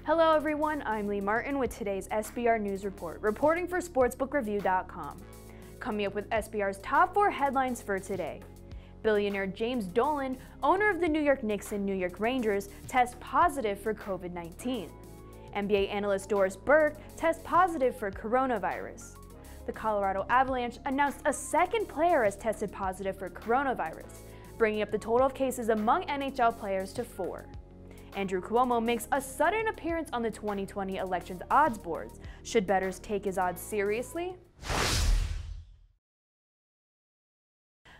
Hello everyone, I'm Le Martin with today's SBR News Report, reporting for SportsbookReview.com. Coming up with SBR's top 4 headlines for today. Billionaire James Dolan, owner of the New York Knicks and New York Rangers, tests positive for COVID-19. NBA Analyst Doris Burke tests positive for coronavirus. The Colorado Avalanche announced a second player has tested positive for coronavirus, bringing up the total of cases among NHL players to 4. Andrew Cuomo makes a sudden appearance on the 2020 elections odds boards. Should bettors take his odds seriously?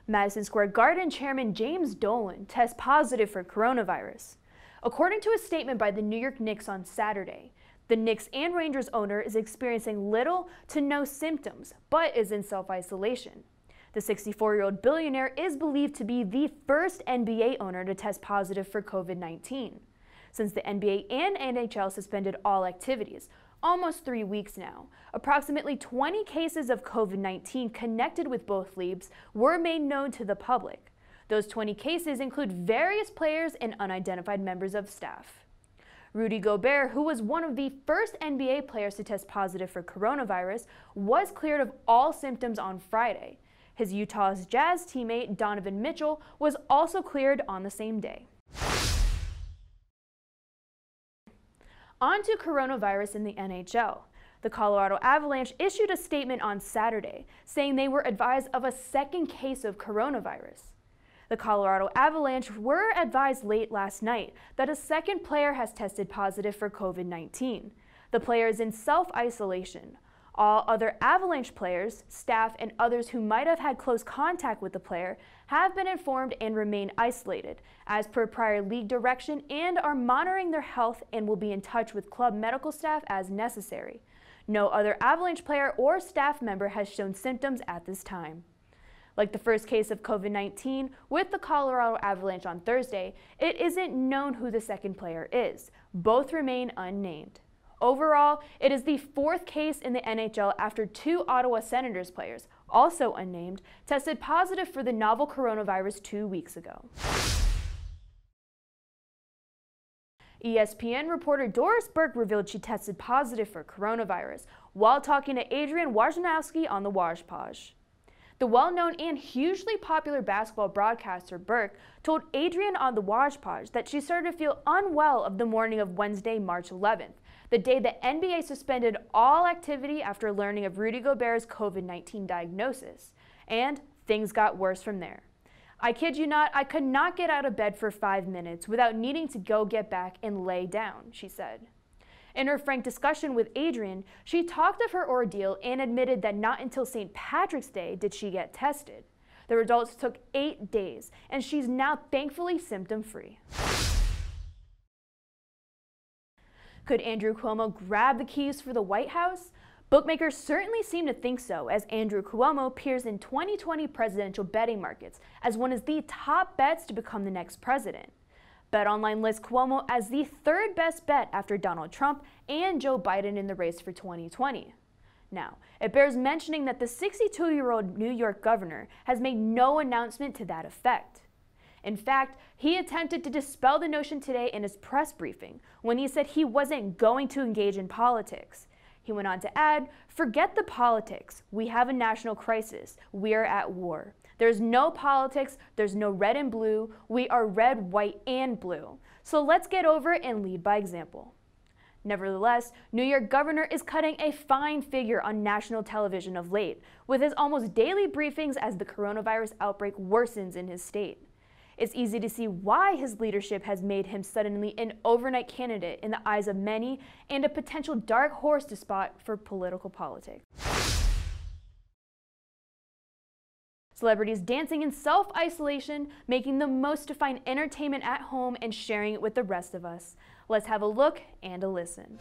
Madison Square Garden chairman James Dolan tests positive for coronavirus. According to a statement by the New York Knicks on Saturday, the Knicks and Rangers owner is experiencing little to no symptoms, but is in self-isolation. The 64-year-old billionaire is believed to be the first NBA owner to test positive for COVID-19. Since the NBA and NHL suspended all activities, almost 3 weeks now, approximately 20 cases of COVID-19 connected with both leagues were made known to the public. Those 20 cases include various players and unidentified members of staff. Rudy Gobert, who was one of the first NBA players to test positive for coronavirus, was cleared of all symptoms on Friday. His Utah Jazz teammate Donovan Mitchell was also cleared on the same day. On to coronavirus in the NHL. The Colorado Avalanche issued a statement on Saturday saying they were advised of a second case of coronavirus. The Colorado Avalanche were advised late last night that a second player has tested positive for COVID-19. The player is in self-isolation. All other Avalanche players, staff, and others who might have had close contact with the player have been informed and remain isolated, as per prior league direction, and are monitoring their health and will be in touch with club medical staff as necessary. No other Avalanche player or staff member has shown symptoms at this time. Like the first case of COVID-19 with the Colorado Avalanche on Thursday, it isn't known who the second player is. Both remain unnamed. Overall, it is the 4th case in the NHL after 2 Ottawa Senators players, also unnamed, tested positive for the novel coronavirus 2 weeks ago. ESPN reporter Doris Burke revealed she tested positive for coronavirus while talking to Adrian Wojnarowski on the Woj Podge. The well-known and hugely popular basketball broadcaster Burke told Adrian on the Woj Podge that she started to feel unwell of the morning of Wednesday, March 11th, the day the NBA suspended all activity after learning of Rudy Gobert's COVID-19 diagnosis, and things got worse from there. I kid you not, I could not get out of bed for 5 minutes without needing to go get back and lay down, she said. In her frank discussion with Adrian, she talked of her ordeal and admitted that not until St. Patrick's Day did she get tested. The results took 8 days, and she's now thankfully symptom-free. Could Andrew Cuomo grab the keys for the White House? Bookmakers certainly seem to think so, as Andrew Cuomo appears in 2020 presidential betting markets as one of the top bets to become the next president. BetOnline lists Cuomo as the 3rd best bet after Donald Trump and Joe Biden in the race for 2020. Now, it bears mentioning that the 62-year-old New York governor has made no announcement to that effect. In fact, he attempted to dispel the notion today in his press briefing when he said he wasn't going to engage in politics. He went on to add, "Forget the politics. We have a national crisis. We are at war. There's no politics. There's no red and blue. We are red, white, and blue. So let's get over it and lead by example." Nevertheless, New York governor is cutting a fine figure on national television of late, with his almost daily briefings as the coronavirus outbreak worsens in his state. It's easy to see why his leadership has made him suddenly an overnight candidate in the eyes of many and a potential dark horse to spot for political politics. Celebrities dancing in self-isolation, making the most to find entertainment at home and sharing it with the rest of us. Let's have a look and a listen.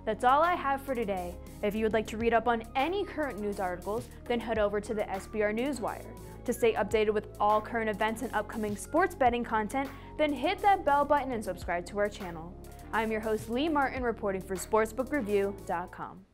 That's all I have for today. If you would like to read up on any current news articles, then head over to the SBR Newswire. To stay updated with all current events and upcoming sports betting content, then hit that bell button and subscribe to our channel. I'm your host, Le Martin, reporting for SportsbookReview.com.